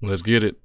Let's get it.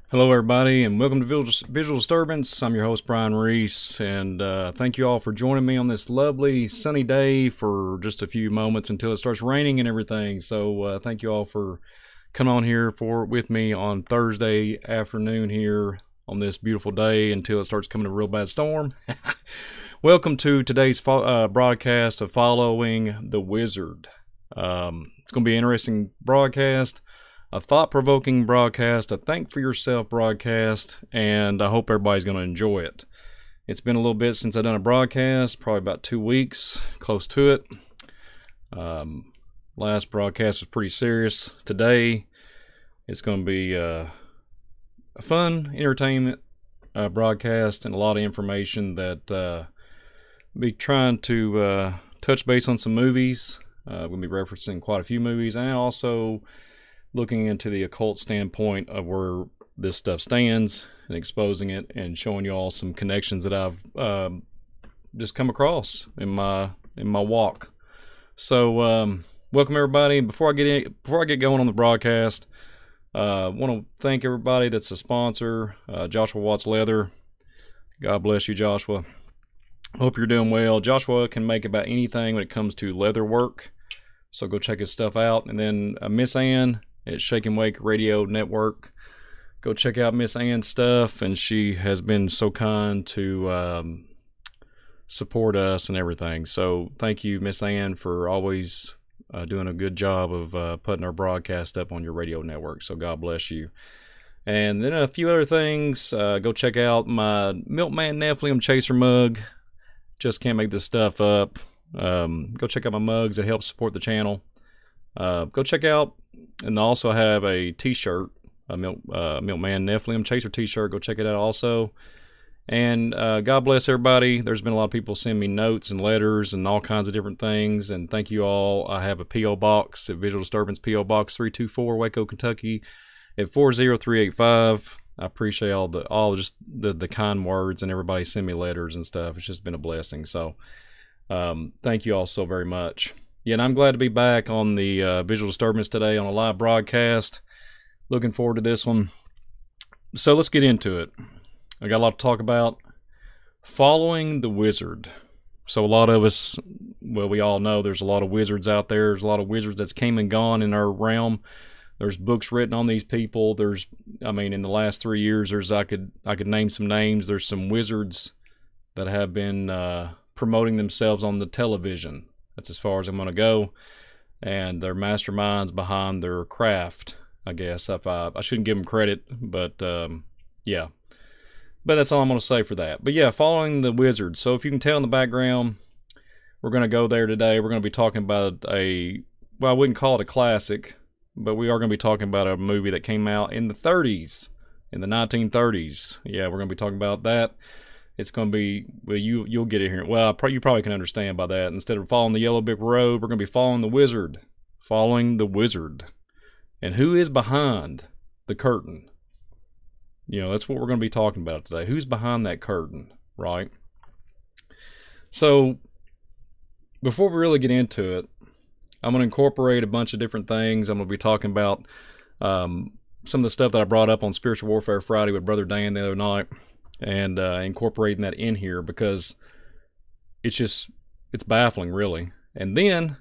Hello everybody and welcome to Visual Disturbance. I'm your host Brian Reese, and thank you all for joining me on this lovely sunny day for just a few moments until it starts raining and everything. So thank you all for coming on here with me on Thursday afternoon here on this beautiful day until it starts coming a real bad storm. Welcome to today's broadcast of Following the Wizard. It's going to be an interesting broadcast. A thought-provoking broadcast, a think for yourself broadcast, and I hope everybody's going to enjoy it. It's been a little bit since I've done a broadcast, probably about 2 weeks, close to it. Last broadcast was pretty serious. Today, it's going to be a fun entertainment broadcast and a lot of information that I'll be trying to touch base on some movies. We'll be referencing quite a few movies, and also looking into the occult standpoint of where this stuff stands and exposing it and showing you all some connections that I've just come across in my walk. So welcome everybody. Before I get going on the broadcast, I want to thank everybody that's a sponsor. Joshua Watts Leather. God bless you, Joshua. Hope you're doing well. Joshua can make about anything when it comes to leather work, so go check his stuff out. And then Miss Ann at Shake and Wake Radio Network. Go check out Miss Ann's stuff, and she has been so kind to support us and everything. So thank you, Miss Ann, for always doing a good job of putting our broadcast up on your radio network. So God bless you. And then a few other things. Go check out my Milkman Nephilim Chaser mug. Just can't make this stuff up. Go check out my mugs that help support the channel. Go check out, and I also have a t-shirt, a Milkman Nephilim Chaser t-shirt. Go check it out also. And God bless everybody. There's been a lot of people send me notes and letters and all kinds of different ththings, and thank you all. I have a P.O. Box at Visual Disturbance, P.O. Box 324, Waco, Kentucky at 40385. I appreciate all the kind words, and everybody send me letters and stuff. It's just been a blessing. So thank you all so very much. Yeah, and I'm glad to be back on the Visual Disturbance today on a live broadcast. Looking forward to this one. So let's get into it. I got a lot to talk about. Following the Wizard. So a lot of us, well, we all know there's a lot of wizards out there. There's a lot of wizards that's came and gone in our realm. There's books written on these people. In the last 3 years, I could name some names. There's some wizards that have been promoting themselves on the television. That's as far as I'm going to go. And they're masterminds behind their craft, I guess. I shouldn't give them credit, but yeah. But that's all I'm going to say for that. But yeah, following the wizard. So if you can tell in the background, we're going to go there today. We're going to be talking about I wouldn't call it a classic, but we are going to be talking about a movie that came out in the 30s, in the 1930s. Yeah, we're going to be talking about that. It's going to be, well, you'll get it here. Well, you probably can understand by that. Instead of following the yellow brick road, we're going to be following the wizard. Following the wizard. And who is behind the curtain? You know, that's what we're going to be talking about today. Who's behind that curtain, right? So, before we really get into it, I'm going to incorporate a bunch of different things. I'm going to be talking about some of the stuff that I brought up on Spiritual Warfare Friday with Brother Dan the other night, and incorporating that in here because it's baffling, really. And then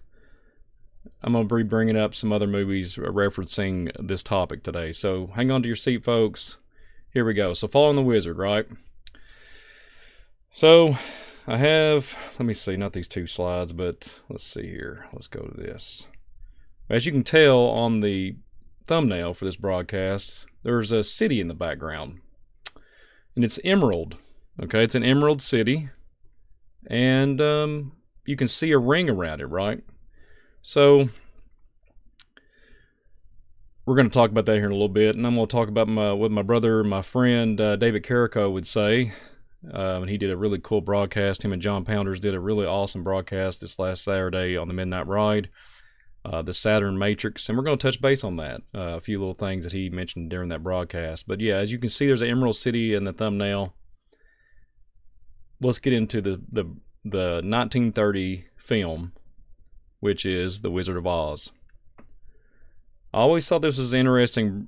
I'm going to be bringing up some other movies referencing this topic today. So hang on to your seat, folks. Here we go. So following the wizard, right? So I have, let me see, not these two slides, but let's see here. Let's go to this. As you can tell on the thumbnail for this broadcast, there's a city in the background. And it's emerald. Okay, it's an emerald city. And you can see a ring around it, right? So we're going to talk about that here in a little bit, and I'm going to talk about what my brother, my friend David Carrico would say. And he did a really cool broadcast. Him and John Pounders did a really awesome broadcast this last Saturday on the Midnight Ride, the Saturn Matrix, and we're going to touch base on that. A few little things that he mentioned during that broadcast. But yeah, as you can see, there's an Emerald City in the thumbnail. Let's get into the 1930 film, which is The Wizard of Oz. I always thought this was an interesting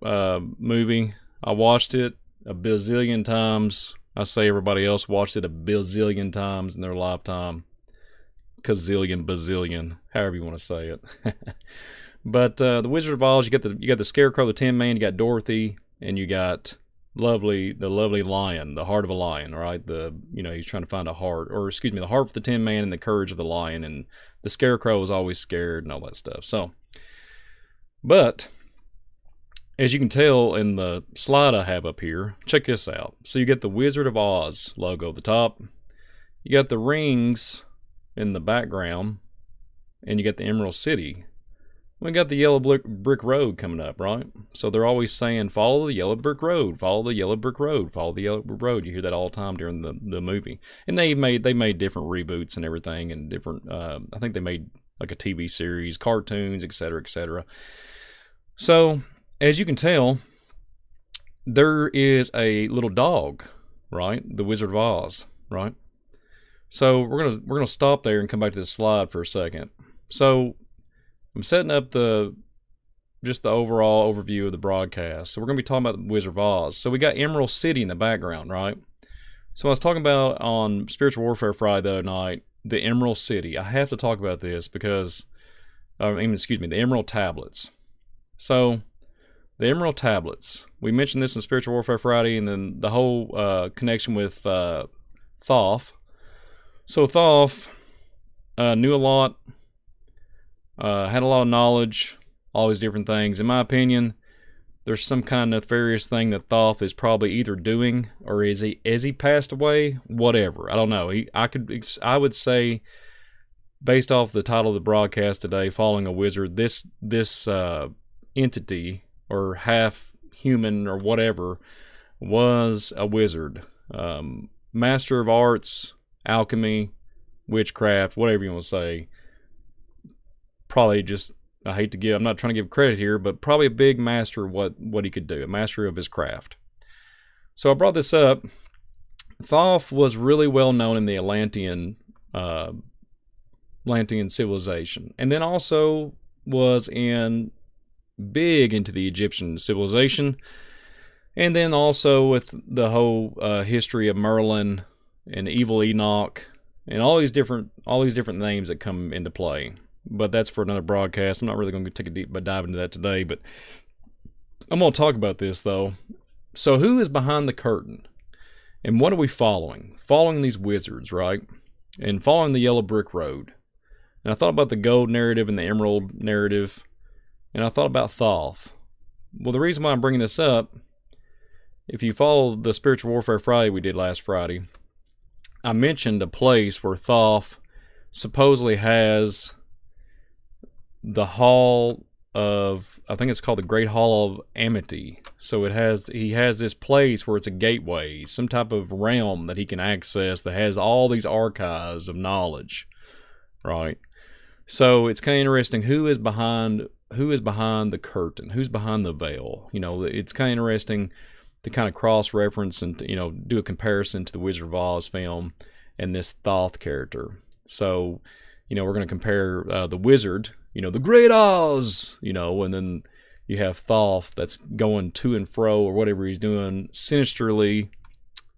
movie. I watched it a bazillion times. I say everybody else watched it a bazillion times in their lifetime. Gazillion, bazillion, however you want to say it. But The Wizard of Oz, you got the Scarecrow, the Tin Man, you got Dorothy, and you got the lovely lion, the heart of a lion, right? He's trying to find a heart, or excuse me, the heart of the Tin Man and the courage of the lion, and the Scarecrow is always scared and all that stuff. So, but as you can tell in the slide I have up here, check this out. So you get the Wizard of Oz logo at the top, you got the rings in the background, and you got the Emerald City. We got the yellow brick road coming up, right? So they're always saying, follow the yellow brick road, follow the yellow brick road, follow the yellow brick road. You hear that all the time during the movie. And they made different reboots and everything, and different, I think they made like a TV series, cartoons, etc., etc. So, as you can tell, there is a little dog, right? The Wizard of Oz, right? So we're gonna stop there and come back to this slide for a second. So I'm setting up just the overall overview of the broadcast. So we're going to be talking about the Wizard of Oz. So we got Emerald City in the background, right? So I was talking about on Spiritual Warfare Friday the other night, the Emerald City. I have to talk about this because, the Emerald Tablets. So the Emerald Tablets. We mentioned this in Spiritual Warfare Friday, and then the whole connection with Thoth. So Thoth knew a lot. Had a lot of knowledge, all these different things. In my opinion, there's some kind of nefarious thing that Thoth is probably either doing, or is he passed away? Whatever, I don't know. I would say, based off the title of the broadcast today, Following a Wizard, this entity, or half human or whatever, was a wizard, master of arts, alchemy, witchcraft, whatever you want to say. Probably just, I'm not trying to give credit here, but probably a big master of what he could do, a master of his craft. So I brought this up. Thoth was really well known in the Atlantean civilization, and then also was big into the Egyptian civilization, and then also with the whole history of Merlin and Evil Enoch and all these different names that come into play. But that's for another broadcast. I'm not really going to take a deep dive into that today, but I'm going to talk about this, though. So who is behind the curtain? And what are we following? Following these wizards, right? And following the yellow brick road. And I thought about the gold narrative and the emerald narrative. And I thought about Thoth. Well, the reason why I'm bringing this up, if you follow the Spiritual Warfare Friday we did last Friday, I mentioned a place where Thoth supposedly has the hall of, I think it's called the Great Hall of Amity. So he has this place where it's a gateway, some type of realm that he can access that has all these archives of knowledge, right? So it's kind of interesting who is behind the curtain, who's behind the veil. It's kind of interesting to kind of cross-reference and do a comparison to the Wizard of Oz film and this Thoth character. So we're going to compare the wizard, the Great Oz, and then you have Thoth that's going to and fro or whatever he's doing sinisterly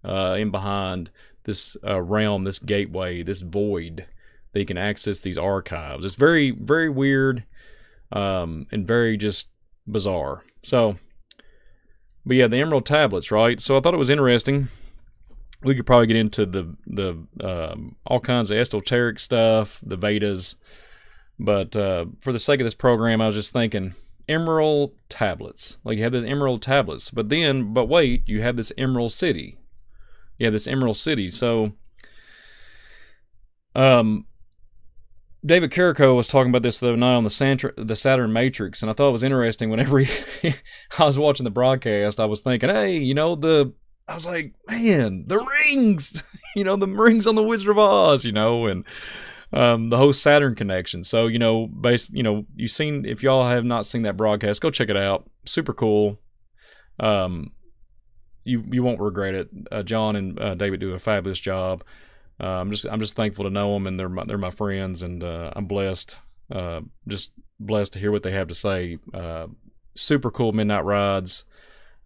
in behind this realm, this gateway, this void that you can access these archives. It's very, very weird and very just bizarre. So, but yeah, the Emerald Tablets, right? So I thought it was interesting. We could probably get into the all kinds of esoteric stuff, the Vedas, but for the sake of this program, I was just thinking Emerald Tablets. Like you have the Emerald Tablets, but wait, you have this Emerald City. You have this Emerald City. So, David Carrico was talking about this the other night on the Saturn Matrix, and I thought it was interesting. Whenever I was watching the broadcast, I was thinking, hey, I was like, man, the rings, the rings on the Wizard of Oz, and the whole Saturn connection. So, you've seen, if y'all have not seen that broadcast, go check it out. Super cool. You won't regret it. John and David do a fabulous job. I'm just thankful to know them, and they're my friends, and I'm blessed, just blessed to hear what they have to say. Super cool midnight rides.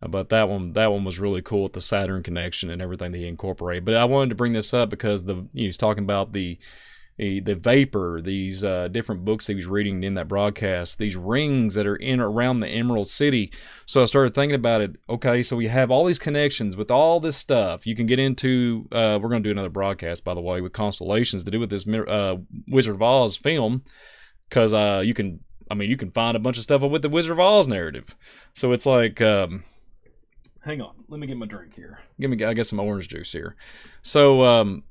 But that one was really cool with the Saturn connection and everything that he incorporated. But I wanted to bring this up because he's talking about the vapor, these different books that he was reading in that broadcast, these rings that are in around the Emerald City. So I started thinking about it. Okay, so we have all these connections with all this stuff. You can get into. We're going to do another broadcast, by the way, with constellations to do with this Wizard of Oz film, because you can find a bunch of stuff with the Wizard of Oz narrative. So it's like. Hang on, let me get my drink here. I got some orange juice here. So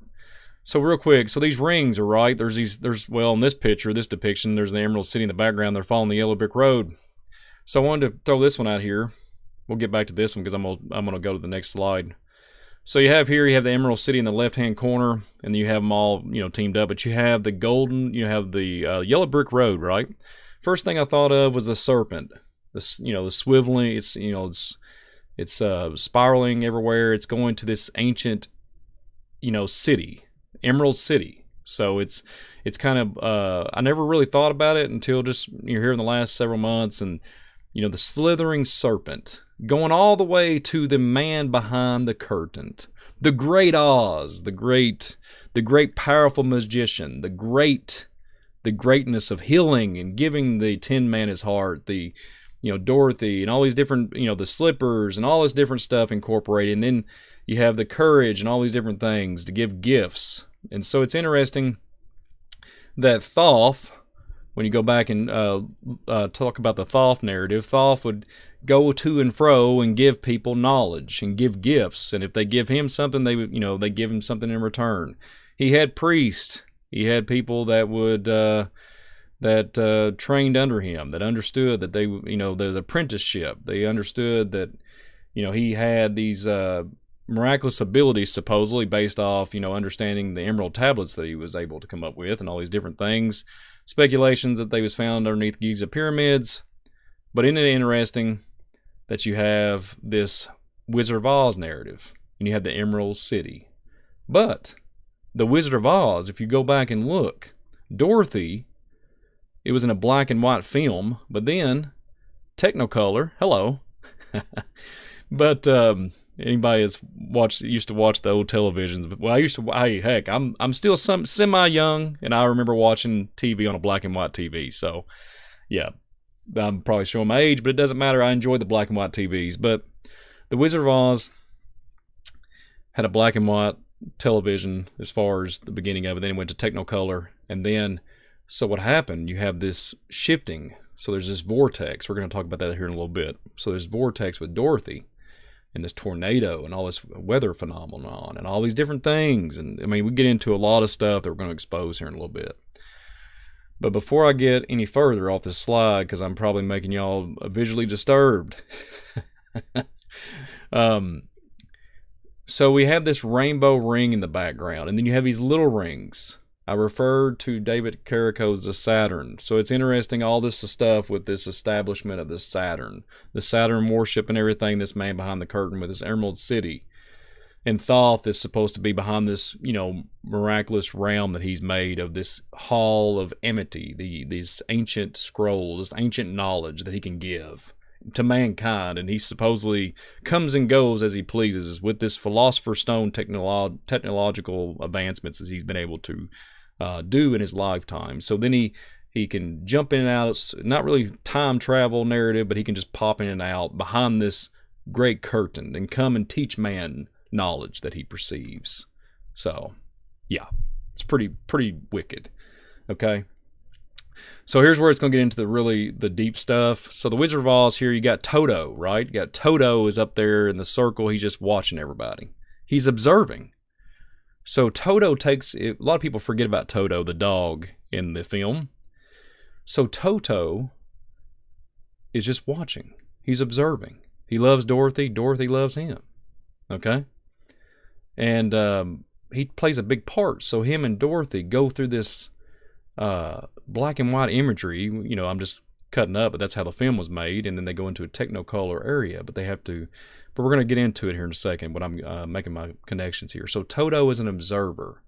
real quick, so these rings are right. In this picture, this depiction, there's the Emerald City in the background. They're following the yellow brick road. So I wanted to throw this one out here. We'll get back to this one because I'm gonna go to the next slide. So you have the Emerald City in the left-hand corner, and you have them all teamed up. But you have the yellow brick road, right? First thing I thought of was the serpent. The swiveling. It's spiraling everywhere. It's going to this ancient, city, Emerald City. So it's kind of I never really thought about it until just you're here in the last several months, and the slithering serpent going all the way to the man behind the curtain, the Great Oz, the great powerful magician, the greatness of healing and giving the Tin Man his heart, the Dorothy and all these different, the slippers and all this different stuff incorporated. And then you have the courage and all these different things to give gifts. And so it's interesting that Thoth, when you go back and talk about the Thoth narrative, Thoth would go to and fro and give people knowledge and give gifts. And if they give him something, they give him something in return. He had priests. He had people that would, that trained under him, that understood that they, the apprenticeship. They understood that, he had these miraculous abilities supposedly based off, understanding the Emerald Tablets that he was able to come up with and all these different things. Speculations that they was found underneath Giza pyramids. But isn't it interesting that you have this Wizard of Oz narrative and you have the Emerald City? But the Wizard of Oz, if you go back and look, Dorothy, it was in a black and white film, but then Technicolor, hello. But anybody that's used to watch the old televisions, I'm still semi young, and I remember watching TV on a black and white TV. So yeah, I'm probably showing my age, but it doesn't matter. I enjoy the black and white TVs. But the Wizard of Oz had a black and white television as far as the beginning of it. Then it went to Technicolor, and then so what happened? You have this shifting. So there's this vortex. We're going to talk about that here in a little bit. So there's vortex with Dorothy and this tornado and all this weather phenomenon and all these different things. And I mean, we get into a lot of stuff that we're going to expose here in a little bit. But before I get any further off this slide, because I'm probably making y'all visually disturbed. So we have this rainbow ring in the background, and then you have these little rings. I referred to David Carrico's The Saturn. So it's interesting, all this stuff with this establishment of the Saturn worship and everything, this man behind the curtain with his Emerald City. And Thoth is supposed to be behind this, you know, miraculous realm that he's made of this hall of amity, these ancient scrolls, this ancient knowledge that he can give to mankind. And he supposedly comes and goes as he pleases with this Philosopher's Stone technological advancements that he's been able to do in his lifetime. So then he can jump in and out. It's not really time travel narrative, but he can just pop in and out behind this great curtain and come and teach man knowledge that he perceives. So yeah, it's pretty wicked. Okay, so here's where it's going to get into the deep stuff. So the Wizard of Oz here, you got Toto, right? You got Toto is up there in the circle. He's just watching everybody. He's observing. So Toto takes, a lot of people forget about Toto, the dog in the film. So Toto is just watching. He's observing. He loves Dorothy. Dorothy loves him. Okay? And he plays a big part. So him and Dorothy go through this black and white imagery. You know, I'm just cutting up, but that's how the film was made. And then they go into a technicolor area. But they have to... But we're going to get into it here in a second, but I'm making my connections here. So Toto is an observer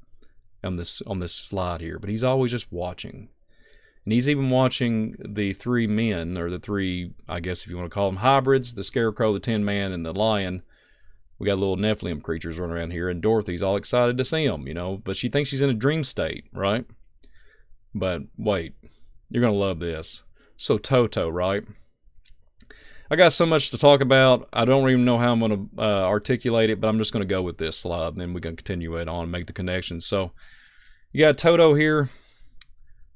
on this slide here, but he's always just watching. And he's even watching the three men, or the three, I guess if you want to call them hybrids, the Scarecrow, the Tin Man, and the Lion. We got little Nephilim creatures running around here, and Dorothy's all excited to see them, you know, but she thinks she's in a dream state, right? But wait, you're going to love this. So Toto, right? I got so much to talk about. I don't even know how I'm going to articulate it, but I'm just going to go with this slide, and then we can continue it on and make the connections. So you got Toto here.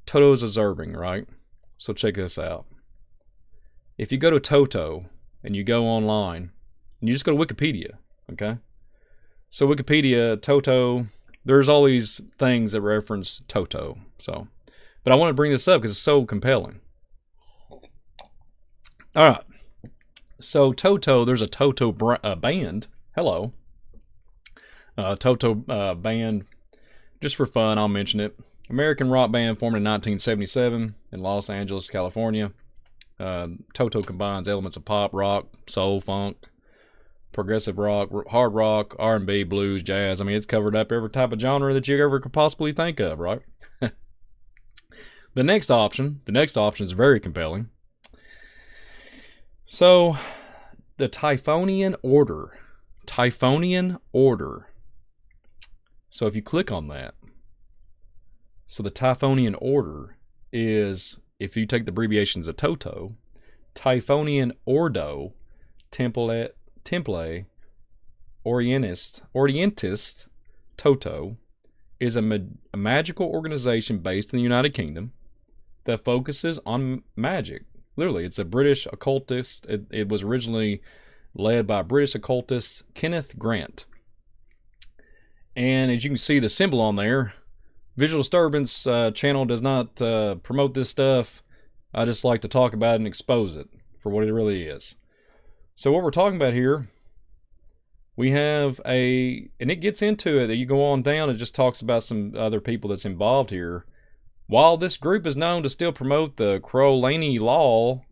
Toto is observing, right? So check this out. If you go to Toto and you go online, and you just go to Wikipedia, okay? So Wikipedia, Toto, there's all these things that reference Toto. So, but I want to bring this up because it's so compelling. All right. So Toto, there's a Toto band. Hello. Toto band, just for fun, I'll mention it. American rock band formed in 1977 in Los Angeles, California. Toto combines elements of pop, rock, soul, funk, progressive rock, hard rock, R&B, blues, jazz. I mean, it's covered up every type of genre that you ever could possibly think of, right? The next option is very compelling. So, the Typhonian Order. So if you click on that, so the Typhonian Order is, if you take the abbreviations of Toto, Typhonian Ordo, Temple Orientis Toto, is a magical organization based in the United Kingdom that focuses on magic. Literally, it's a British occultist. It was originally led by British occultist Kenneth Grant. And as you can see the symbol on there, Visual Disturbance channel does not promote this stuff. I just like to talk about it and expose it for what it really is. So what we're talking about here, we have and it gets into it. You go on down, it just talks about some other people that's involved here. While this group is known to still promote the Crowley law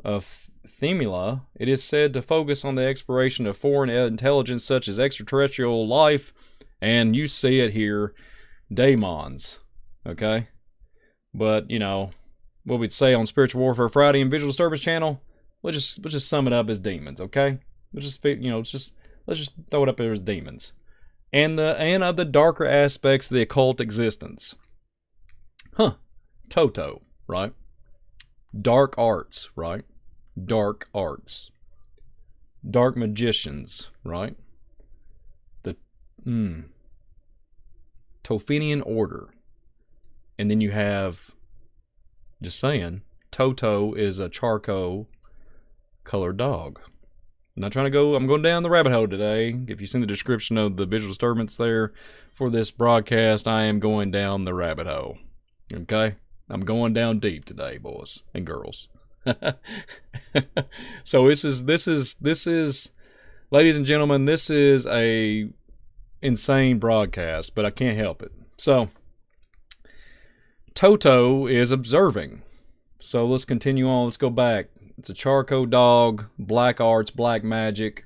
of Themula, it is said to focus on the exploration of foreign intelligence such as extraterrestrial life, and you see it here, daemons, okay? But, you know, what we'd say on Spiritual Warfare Friday and Visual Disturbance channel, let's just sum it up as demons, okay? Let's just throw it up there as demons. And of the darker aspects of the occult existence. Toto, right? Dark arts, right? Dark arts. Dark magicians, right? The Tophenian Order. And then you have, just saying, Toto is a charcoal colored dog. I'm not trying to go, I'm going down the rabbit hole today. If you've seen the description of the Visual Disturbance there for this broadcast, I am going down the rabbit hole. Okay? I'm going down deep today, boys and girls. So this is, ladies and gentlemen, this is a insane broadcast, but I can't help it. So, Toto is observing. So let's continue on. Let's go back. It's a charcoal dog, black arts, black magic.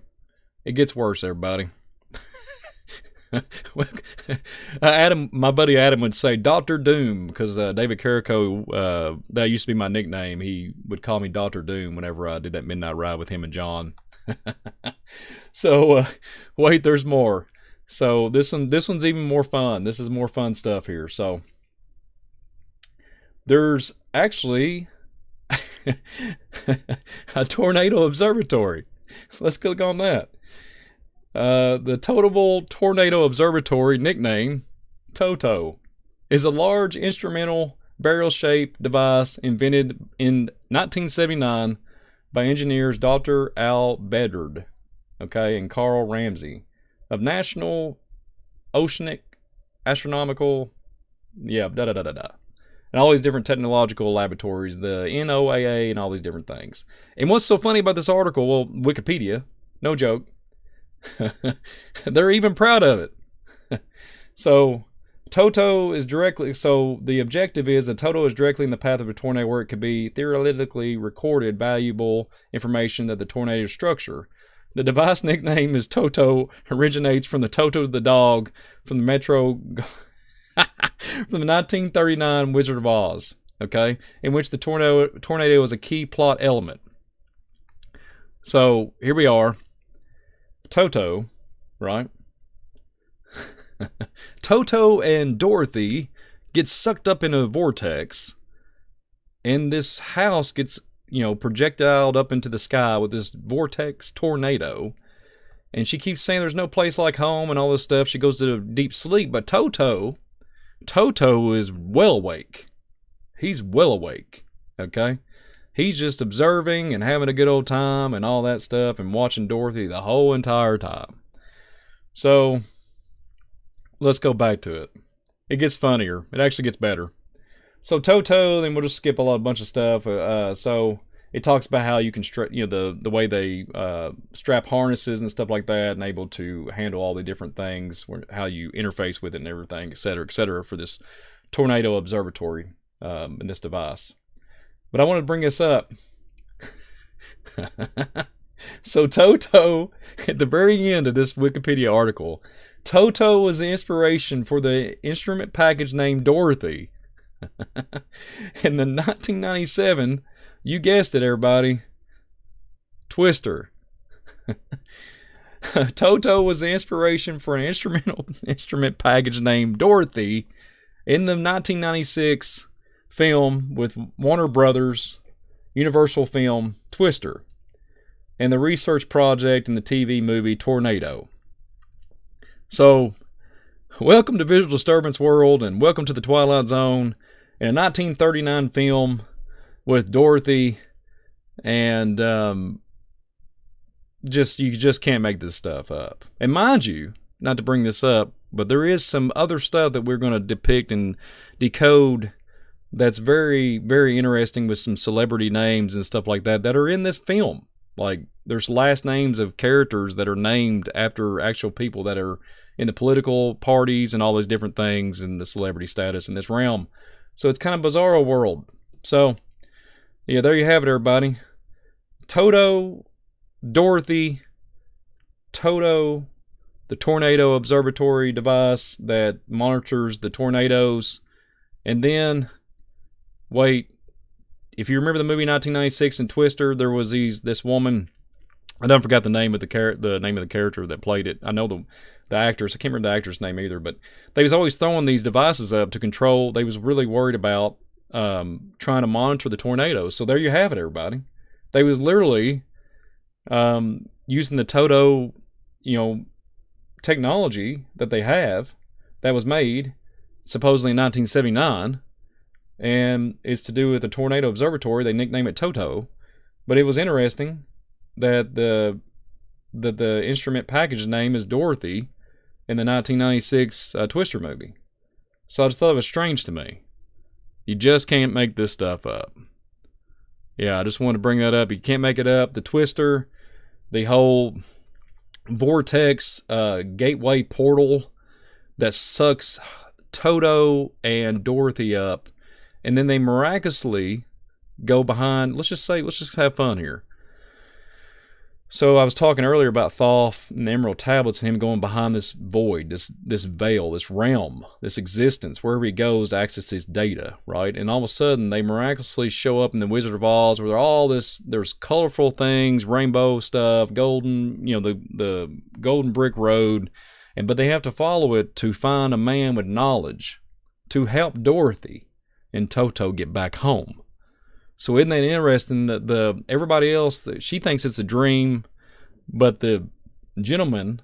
It gets worse, everybody. Adam, my buddy Adam would say Dr. Doom because David Carrico, that used to be my nickname. He would call me Dr. Doom whenever I did that midnight ride with him and John. So wait, there's more. So this one's even more fun. This is more fun stuff here. So there's actually a tornado observatory. Let's click on that. The Toto Tornado Observatory, nickname Toto, is a large instrumental barrel-shaped device invented in 1979 by engineers Dr. Al Bedard, and Carl Ramsey of National Oceanic Astronomical, and all these different technological laboratories, the NOAA, and all these different things. And what's so funny about this article? Well, Wikipedia, no joke. They're even proud of it. So Toto is directly, so the objective is that Toto is directly in the path of a tornado where it could be theoretically recorded valuable information of the tornado structure. The device nickname is Toto originates from the Toto the dog from the Metro from the 1939 Wizard of Oz, in which the tornado is a key plot element. So here we are. Toto, right? Toto and Dorothy get sucked up in a vortex, and this house gets, projectiled up into the sky with this vortex tornado. And she keeps saying there's no place like home and all this stuff. She goes to deep sleep, but Toto is well awake. He's well awake, He's just observing and having a good old time and all that stuff and watching Dorothy the whole entire time. So, let's go back to it. It gets funnier. It actually gets better. So, Toto, then we'll just skip a bunch of stuff. So, it talks about how you can, the way they strap harnesses and stuff like that and able to handle all the different things, how you interface with it and everything, et cetera, for this tornado observatory in this device. But I want to bring this up. So Toto, at the very end of this Wikipedia article, Toto was the inspiration for the instrument package named Dorothy. In the 1997, you guessed it, everybody, Twister. Toto was the inspiration for an instrument package named Dorothy in the 1996 film with Warner Brothers, Universal film, Twister, and the research project in the TV movie Tornado. So, welcome to Visual Disturbance World, and welcome to the Twilight Zone, in a 1939 film with Dorothy, and you just can't make this stuff up. And mind you, not to bring this up, but there is some other stuff that we're going to depict and decode that's very, very interesting with some celebrity names and stuff like that are in this film. Like, there's last names of characters that are named after actual people that are in the political parties and all these different things and the celebrity status in this realm. So it's kind of bizarro world. So, yeah, there you have it, everybody. Toto, Dorothy, Toto, the tornado observatory device that monitors the tornadoes, and then, wait, if you remember the movie 1996 and Twister, there was this woman. I don't forgot the name of the character that played it. I know the actress. I can't remember the actor's name either, but they was always throwing these devices up to control. They was really worried about trying to monitor the tornadoes. So there you have it, everybody. They was literally using the Toto, technology that they have that was made supposedly in 1979. And it's to do with the Tornado Observatory. They nickname it Toto. But it was interesting that the instrument package name is Dorothy in the 1996 Twister movie. So I just thought it was strange to me. You just can't make this stuff up. Yeah, I just wanted to bring that up. You can't make it up. The Twister, the whole vortex gateway portal that sucks Toto and Dorothy up. And then they miraculously go behind, let's just have fun here. So I was talking earlier about Thoth and the Emerald Tablets and him going behind this void, this veil, this realm, this existence, wherever he goes to access his data, right? And all of a sudden, they miraculously show up in the Wizard of Oz, where there's colorful things, rainbow stuff, golden, the golden brick road, but they have to follow it to find a man with knowledge to help Dorothy and Toto get back home. So isn't that interesting that everybody else, she thinks it's a dream, but the gentleman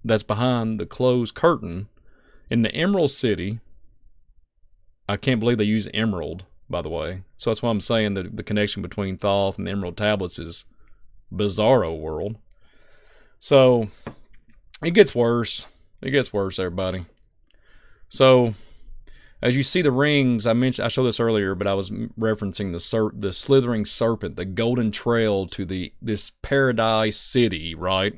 that's behind the closed curtain in the Emerald City, I can't believe they use emerald, by the way. So that's why I'm saying that the connection between Thoth and the Emerald Tablets is bizarro world. So it gets worse. It gets worse, everybody. So as you see the rings, I showed this earlier, but I was referencing the slithering serpent, the golden trail to this paradise city, right?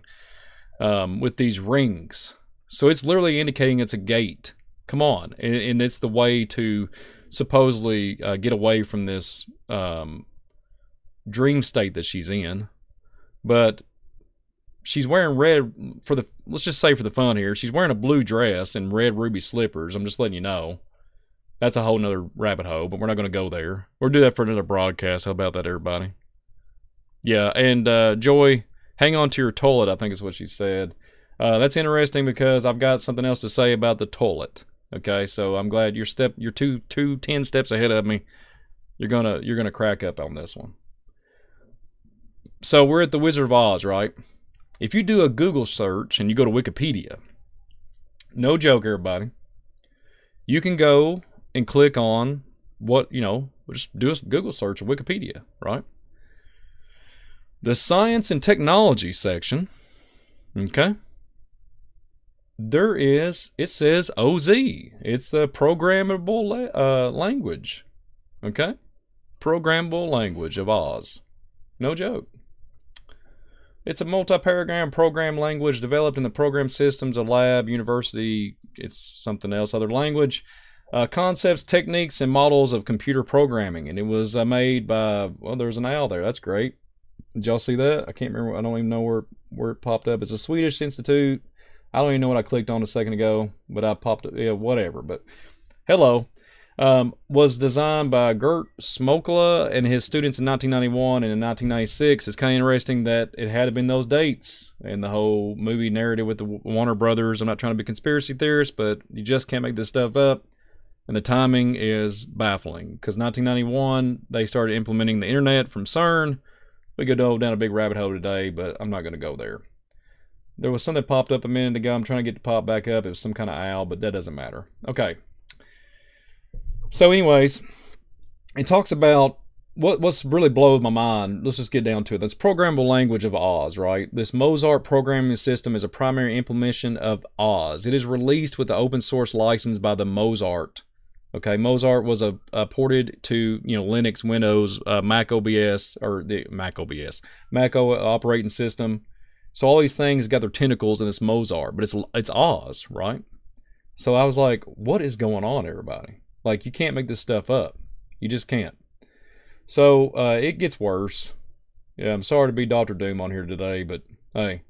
With these rings. So it's literally indicating it's a gate. Come on. And it's the way to supposedly get away from this dream state that she's in. But she's wearing red let's just say for the fun here, she's wearing a blue dress and red ruby slippers. I'm just letting you know. That's a whole nother rabbit hole, but we're not going to go there. We'll do that for another broadcast. How about that, everybody? Yeah, and Joy, hang on to your toilet, I think is what she said. That's interesting because I've got something else to say about the toilet. Okay, so I'm glad you're 10 steps ahead of me. You're gonna crack up on this one. So we're at the Wizard of Oz, right? If you do a Google search and you go to Wikipedia, no joke, everybody, you can go and click on just do a Google search of Wikipedia, right? The science and technology section, okay? It says OZ. It's the programmable language, okay? Programmable language of Oz. No joke. It's a multi-paradigm program language developed in the program systems of lab, university, it's something else, other language. Concepts, techniques, and models of computer programming. And it was made by, there's an owl there. That's great. Did y'all see that? I can't remember. I don't even know where it popped up. It's a Swedish institute. I don't even know what I clicked on a second ago, but I popped up. Yeah, whatever. But hello. Was designed by Gert Smokla and his students in 1991 and in 1996. It's kind of interesting that it had been those dates and the whole movie narrative with the Warner Brothers. I'm not trying to be a conspiracy theorist, but you just can't make this stuff up. And the timing is baffling because 1991, they started implementing the internet from CERN. We could go down a big rabbit hole today, but I'm not going to go there. There was something that popped up a minute ago. I'm trying to get it to pop back up. It was some kind of owl, but that doesn't matter. Okay. So anyways, it talks about what's really blowing my mind. Let's just get down to it. That's programmable language of Oz, right? This Mozart programming system is a primary implementation of Oz. It is released with the open source license by the Mozart. Okay, Mozart was ported to Linux, Windows, Mac OS, or the Mac OS, Mac operating system. So all these things got their tentacles in this Mozart, but it's Oz, right? So I was like, what is going on, everybody? Like, you can't make this stuff up. You just can't. So it gets worse. Yeah, I'm sorry to be Dr. Doom on here today, but hey.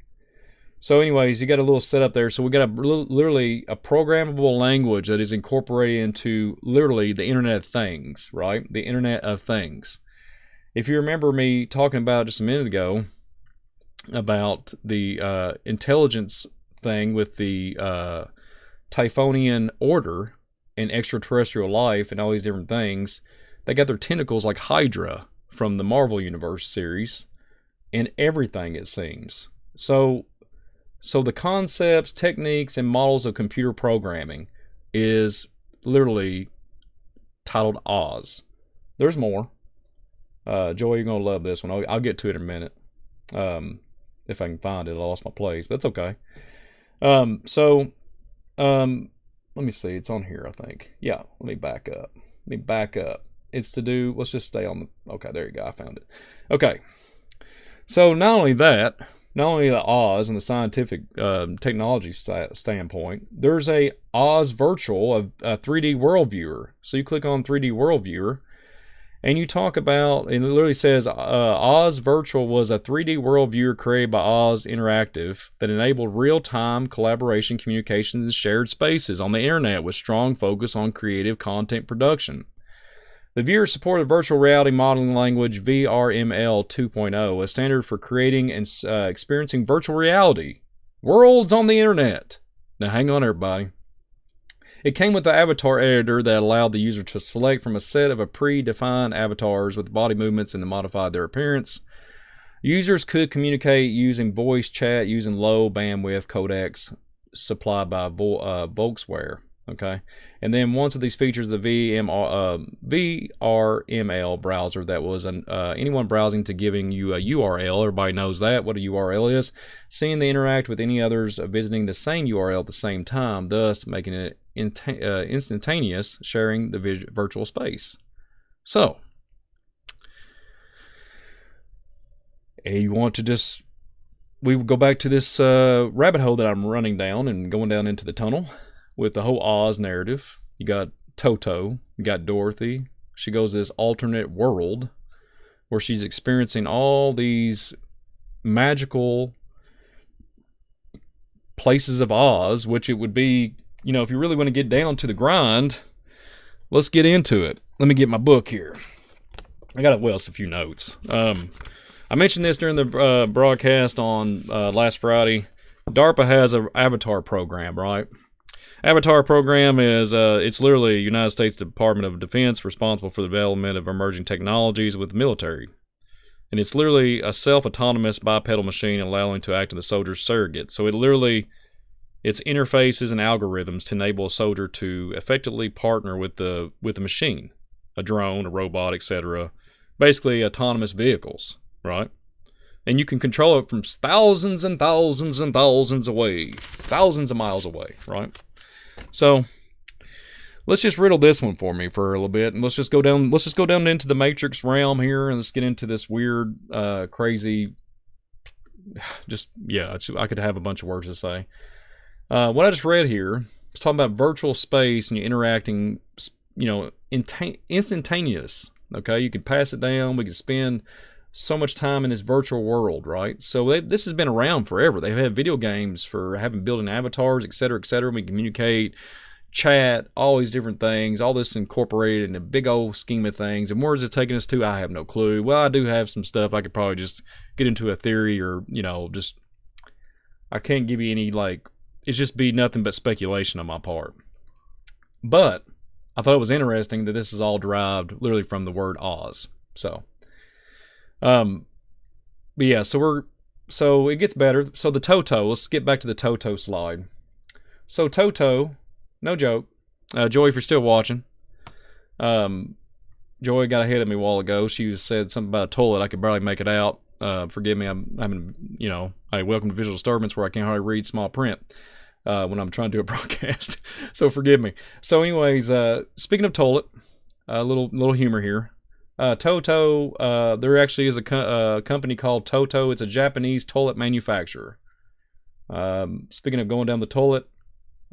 So anyways, you got a little setup there. So we got literally a programmable language that is incorporated into literally the Internet of Things, right? The Internet of Things. If you remember me talking about just a minute ago about the intelligence thing with the Typhonian order and extraterrestrial life and all these different things, they got their tentacles like Hydra from the Marvel Universe series and everything, it seems. So the concepts, techniques, and models of computer programming is literally titled Oz. There's more. Joy, you're going to love this one. I'll get to it in a minute. If I can find it. I lost my place. That's okay. Let me see. It's on here, I think. Yeah, let me back up. It's to do, let's just stay on the, okay, there you go. I found it. Okay. So not only the Oz and the scientific technology standpoint, there's a Oz virtual, a 3D world viewer. So you click on 3D world viewer, And you talk about, and it literally says, Oz Virtual was a 3D world viewer created by Oz Interactive that enabled real-time collaboration, communications, and shared spaces on the internet with strong focus on creative content production. The viewer supported virtual reality modeling language VRML 2.0, a standard for creating and experiencing virtual reality worlds on the internet. Now hang on, everybody. It came with the avatar editor that allowed the user to select from a set of predefined avatars with body movements and to modify their appearance. Users could communicate using voice chat using low bandwidth codecs supplied by Volkswagen. Okay, and then once of these features, the VRML browser that was anyone browsing to giving you a URL. Everybody knows that what a URL is. Seeing they interact with any others visiting the same URL at the same time, thus making it instantaneous sharing the virtual space. So, you want to just we would go back to this rabbit hole that I'm running down and going down into the tunnel. With the whole Oz narrative, you got Toto, you got Dorothy. She goes to this alternate world where she's experiencing all these magical places of Oz, which it would be, you know, if you really want to get down to the grind, let's get into it. Let me get my book here. I got a few notes. I mentioned this during the broadcast on last Friday. DARPA has an Avatar program, right? Avatar program is, it's literally United States Department of Defense responsible for the development of emerging technologies with the military. And it's literally a self-autonomous bipedal machine allowing to act as the soldier's surrogate. So it's interfaces and algorithms to enable a soldier to effectively partner with the machine, a drone, a robot, etc. Basically autonomous vehicles, right? And you can control it from thousands and thousands and thousands away, thousands of miles away, right? So let's just riddle this one for me for a little bit, and let's just go down into the Matrix realm here, and let's get into this weird, crazy. I could have a bunch of words to say. What I just read here is talking about virtual space and you're interacting, you know, instantaneous. Okay, you can pass it down. We can spend so much time in this virtual world, right? So this has been around forever. They've had video games for building avatars, etc., etc. We communicate, chat, all these different things, all this incorporated in a big old scheme of things. And where is it taking us to? I have no clue. Well, I do have some stuff. I could probably just get into a theory, or, you know, just, I can't give you any, like, it's just be nothing but speculation on my part. But I thought it was interesting that this is all derived literally from the word Oz. So, but yeah, so it gets better. So the Toto, let's get back to the Toto slide. So Toto, no joke, Joy, if you're still watching, Joy got ahead of me a while ago. She said something about a toilet. I could barely make it out. Forgive me. I'm having, you know, welcome to Visual Disturbance, where I can't hardly read small print when I'm trying to do a broadcast. So forgive me. So anyways, speaking of toilet, a little humor here. Toto, there actually is a company called Toto. It's a Japanese toilet manufacturer. Speaking of going down the toilet,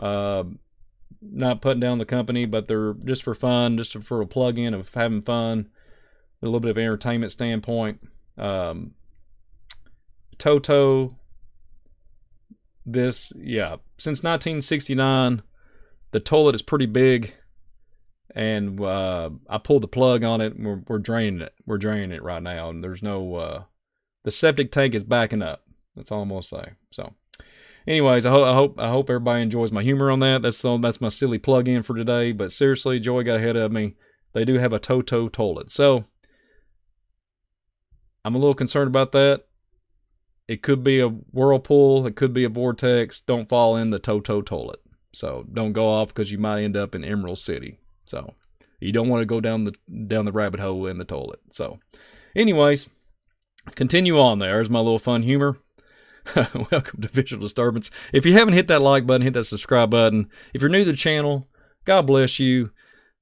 not putting down the company, but they're just for fun, just for a plug-in of having fun, a little bit of entertainment standpoint. Toto, since 1969, the toilet is pretty big. And I pulled the plug on it, and we're draining it. We're draining it right now, and there's no. The septic tank is backing up. That's all I'm gonna say. So, anyways, I hope everybody enjoys my humor on that. That's my silly plug-in for today. But seriously, Joy got ahead of me. They do have a Toto toilet, so I'm a little concerned about that. It could be a whirlpool. It could be a vortex. Don't fall in the Toto toilet. So don't go off, because you might end up in Emerald City. So you don't want to go down the rabbit hole in the toilet. So anyways, continue on there. There's my little fun humor. Welcome to Visual Disturbance. If you haven't hit that like button, hit that subscribe button. If you're new to the channel, God bless you.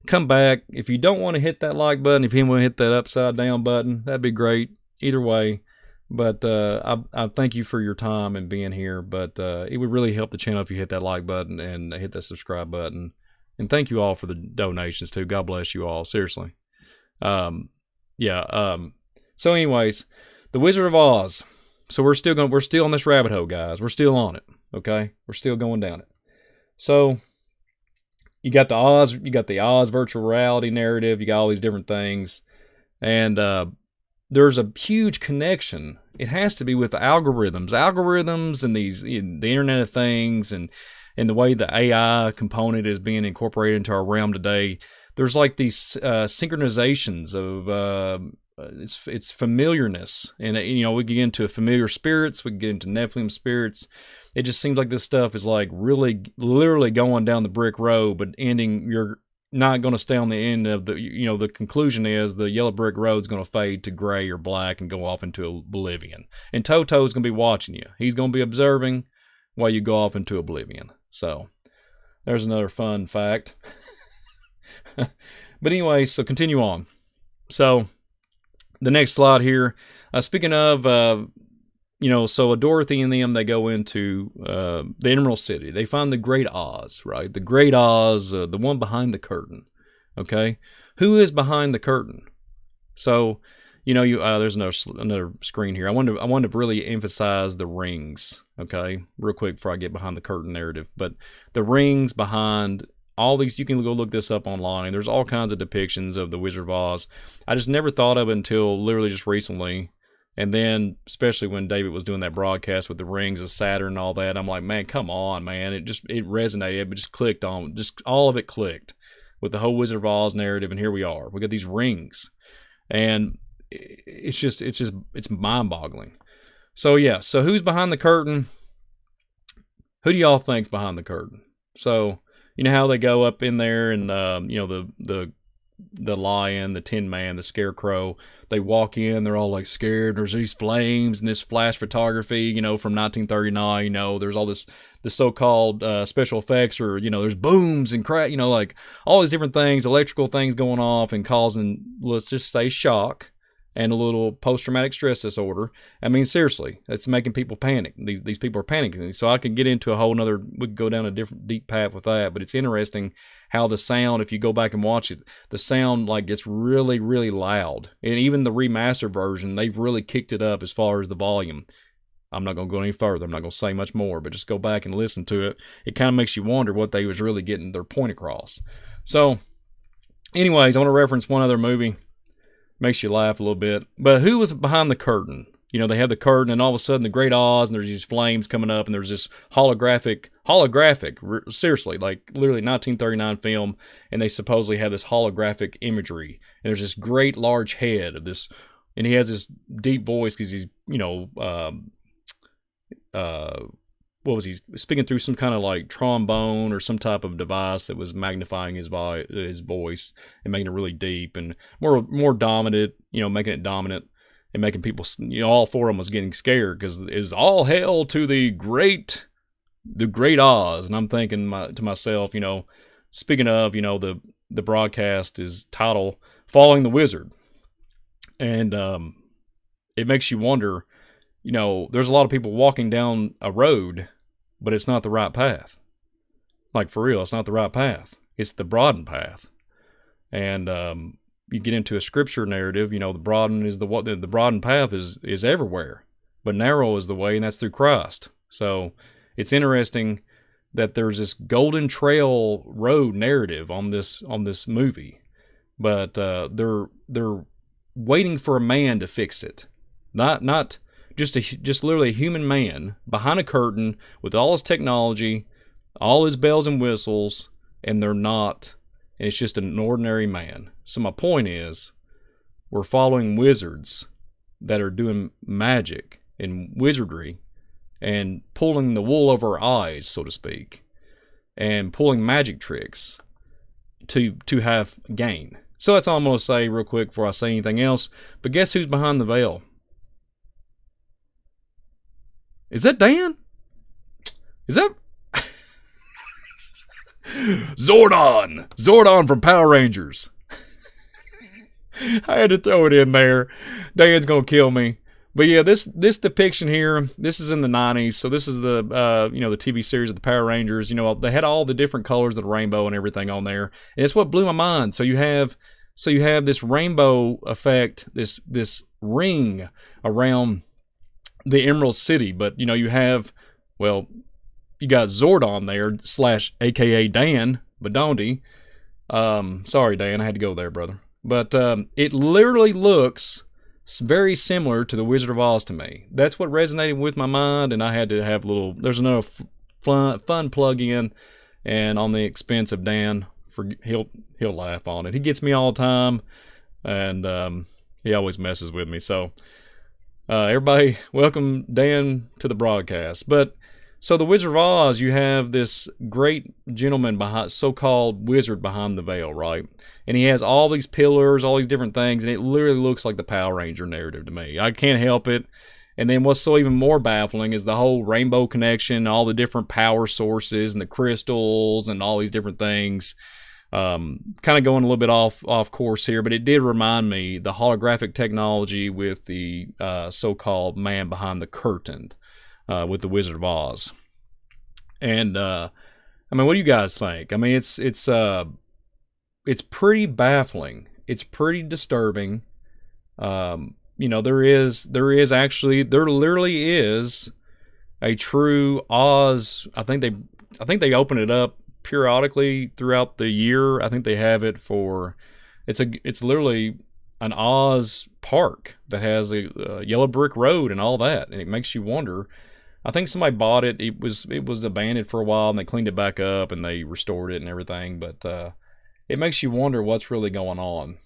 Come back. If you don't want to hit that like button, if you want to hit that upside down button, that'd be great. Either way. But I thank you for your time and being here. But it would really help the channel if you hit that like button and hit that subscribe button. And thank you all for the donations too. God bless you all. Seriously. yeah. So anyways, the Wizard of Oz. So we're still on this rabbit hole, guys. We're still on it. Okay, we're still going down it. So you got the Oz virtual reality narrative. You got all these different things, and there's a huge connection. It has to be with the algorithms, and the Internet of Things, and the way the AI component is being incorporated into our realm today. There's like these synchronizations of it's familiarness, and we get into familiar spirits, we get into Nephilim spirits. It just seems like this stuff is like really, literally going down the brick road, but ending. You're not going to stay on the end of the. The conclusion is the yellow brick road's going to fade to gray or black and go off into oblivion. And Toto's going to be watching you. He's going to be observing while you go off into oblivion. So there's another fun fact. But anyway, so continue on. So the next slide here. Speaking of, so Dorothy and them, they go into the Emerald City. They find the Great Oz, right? The Great Oz, the one behind the curtain. Okay, who is behind the curtain? So, there's another screen here. I wanted to really emphasize the rings. Okay, real quick before I get behind the curtain narrative. But the rings behind all these, you can go look this up online. There's all kinds of depictions of the Wizard of Oz. I just never thought of it until literally just recently. And then, especially when David was doing that broadcast with the rings of Saturn and all that, I'm like, man, come on, man. It resonated, but just clicked on, just all of it clicked with the whole Wizard of Oz narrative. And here we are. We got these rings. And it's mind-boggling. So, yeah. So, who's behind the curtain? Who do y'all think's behind the curtain? So, you know how they go up in there and, the lion, the Tin Man, the Scarecrow, they walk in, they're all like scared. There's these flames and this flash photography, from 1939, there's all the so-called special effects, or, there's booms and crack, like all these different things, electrical things going off and causing, let's just say, shock and a little post-traumatic stress disorder. I mean, seriously, that's making people panic. These people are panicking. So I could get into a whole nother, we could go down a different deep path with that, but it's interesting how the sound, if you go back and watch it, the sound like gets really, really loud. And even the remastered version, they've really kicked it up as far as the volume. I'm not going to go any further. I'm not going to say much more, but just go back and listen to it. It kind of makes you wonder what they was really getting their point across. So, anyways, I want to reference one other movie. Makes you laugh a little bit. But who was behind the curtain? They had the curtain, and all of a sudden the Great Oz, and there's these flames coming up, and there's this holographic, seriously, like literally 1939 film, and they supposedly have this holographic imagery. And there's this great large head of this, and he has this deep voice because he's, what was he speaking through, some kind of like trombone or some type of device that was magnifying his voice and making it really deep and more dominant, making it dominant and making people, all four of them was getting scared because it's all hail to the great Oz. And I'm thinking to myself, speaking of, the broadcast is titled Following the Wizard. And it makes you wonder, there's a lot of people walking down a road, but it's not the right path. Like, for real, it's not the right path. It's the broadened path. And you get into a scripture narrative, the broadened path is everywhere, but narrow is the way, and that's through Christ. So it's interesting that there's this golden trail road narrative on this movie, but they're waiting for a man to fix it, not just literally a human man behind a curtain with all his technology, all his bells and whistles, and they're not, and it's just an ordinary man. So my point is, we're following wizards that are doing magic and wizardry and pulling the wool over our eyes, so to speak, and pulling magic tricks to have gain. So that's all I'm going to say real quick before I say anything else. But guess who's behind the veil? Is that Dan? Is that Zordon? Zordon from Power Rangers. I had to throw it in there. Dan's gonna kill me. But yeah, this depiction here, this is in the 90s. So this is the the TV series of the Power Rangers. They had all the different colors of the rainbow and everything on there. And it's what blew my mind. So you have So you have this rainbow effect, this ring around the Emerald City. But, you know, you have, well, you got Zordon there, / aka Dan Badondi. Sorry, Dan, I had to go there, brother. But it literally looks very similar to the Wizard of Oz to me. That's what resonated with my mind, and I had to have a little. There's another fun plug-in, and on the expense of Dan, he'll laugh on it. He gets me all the time, and he always messes with me. So everybody, welcome Dan to the broadcast. But so the Wizard of Oz, you have this great gentleman behind, so-called wizard behind the veil, right? And he has all these pillars, all these different things, and it literally looks like the Power Ranger narrative to me. I can't help it. And then what's so even more baffling is the whole rainbow connection, all the different power sources and the crystals and all these different things. Kind of going a little bit off course here, but it did remind me the holographic technology with the so-called man behind the curtain. With the Wizard of Oz. And I mean, what do you guys think? I mean, it's pretty baffling. It's pretty disturbing. You know, there literally is a true Oz. I think they open it up periodically throughout the year. I think they have it for it's literally an Oz park that has a yellow brick road and all that, and it makes you wonder. I think somebody bought it. It was abandoned for a while, and they cleaned it back up, and they restored it and everything. But it makes you wonder what's really going on.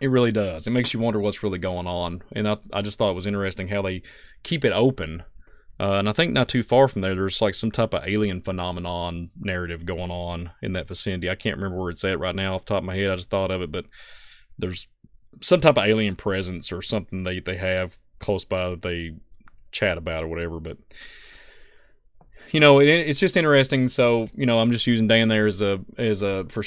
It really does. It makes you wonder what's really going on. And I just thought it was interesting how they keep it open. And I think not too far from there's like some type of alien phenomenon narrative going on in that vicinity. I can't remember where it's at right now off the top of my head. I just thought of it, but there's some type of alien presence or something they have close by that they chat about or whatever. But you know, it's just interesting. So, you know, I'm just using Dan there as a for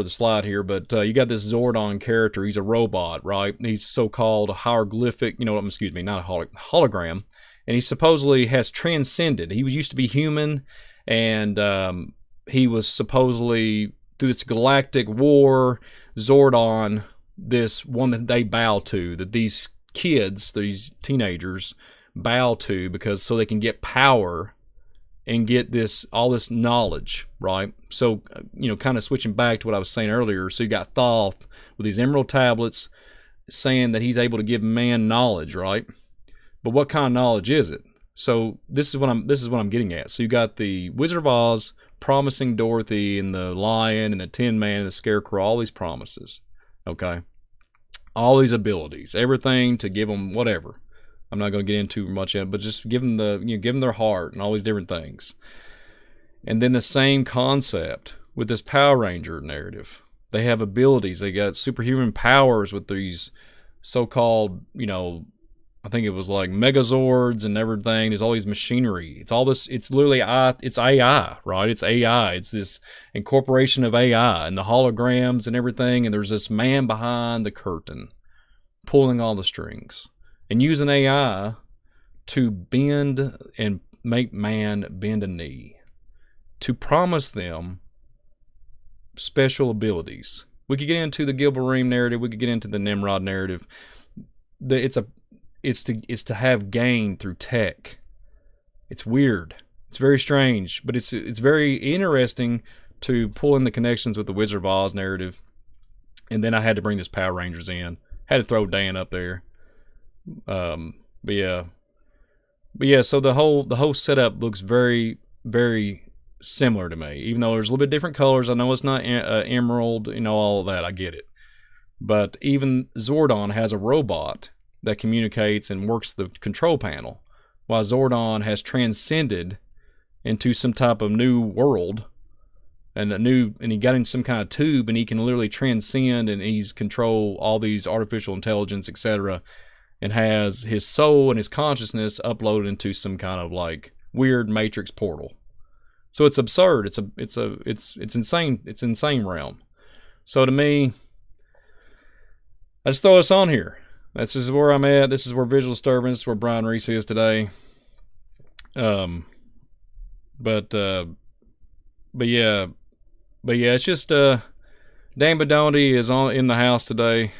the slide here. But you got this Zordon character. He's a robot, right? He's so-called hieroglyphic. You know, excuse me, not a hologram. And he supposedly has transcended. He used to be human, and he was supposedly through this galactic war. Zordon, this one that they bow to, that these kids, these teenagers, bow to because so they can get power and get all this knowledge, right? So, you know, kind of switching back to what I was saying earlier. So you got Thoth with these emerald tablets saying that he's able to give man knowledge, right? But what kind of knowledge is it? So this is what I'm getting at. So you got the Wizard of Oz promising Dorothy and the lion and the Tin Man and the Scarecrow all these promises, okay? All these abilities, everything to give them whatever. I'm not going to get into much of it, but just give them give them their heart and all these different things. And then the same concept with this Power Ranger narrative. They have abilities. They got superhuman powers with these so-called, you know, I think it was like Megazords and everything. There's all these machinery. It's all this. It's literally it's AI, right? It's AI. It's this incorporation of AI and the holograms and everything. And there's this man behind the curtain pulling all the strings and using AI to bend and make man bend a knee to promise them special abilities. We could get into the Gilberine narrative. We could get into the Nimrod narrative. It's to have gain through tech. It's weird. It's very strange, but it's very interesting to pull in the connections with the Wizard of Oz narrative. And then I had to bring this Power Rangers in. Had to throw Dan up there. But yeah. So the whole setup looks very, very similar to me. Even though there's a little bit different colors. I know it's not emerald. You know, all of that. I get it. But even Zordon has a robot that communicates and works the control panel, while Zordon has transcended into some type of new world, and he got in some kind of tube, and he can literally transcend, and he's control all these artificial intelligence, etc., and has his soul and his consciousness uploaded into some kind of like weird matrix portal. So it's absurd. It's insane. It's insane realm. So to me, I just throw this on here. This is where I'm at. This is where Visual Disturbance, where Brian Reese is today. But yeah, it's just Dan Bedoni is in the house today.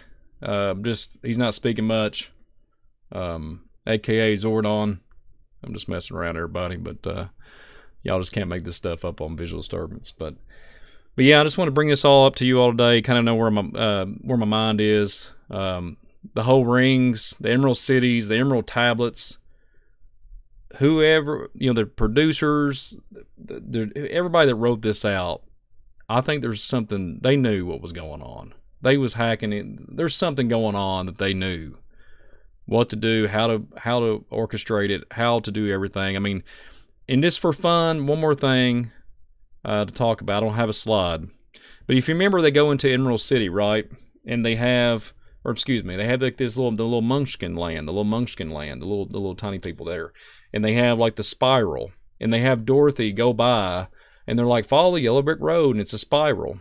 He's not speaking much. AKA Zordon. I'm just messing around, everybody, but y'all just can't make this stuff up on Visual Disturbance. But yeah, I just want to bring this all up to you all today. Kind of know where my mind is. The whole rings, the Emerald Cities, the Emerald Tablets. Whoever, the producers, everybody that wrote this out, I think there's something, they knew what was going on. They was hacking it. There's something going on that they knew what to do, how to orchestrate it, how to do everything. I mean, and just for fun, one more thing to talk about. I don't have a slide, but if you remember, they go into Emerald City, right? And they have, they have like the little Munchkin land, the little tiny people there, and they have like the spiral, and they have Dorothy go by. And they're like, follow the yellow brick road, and it's a spiral.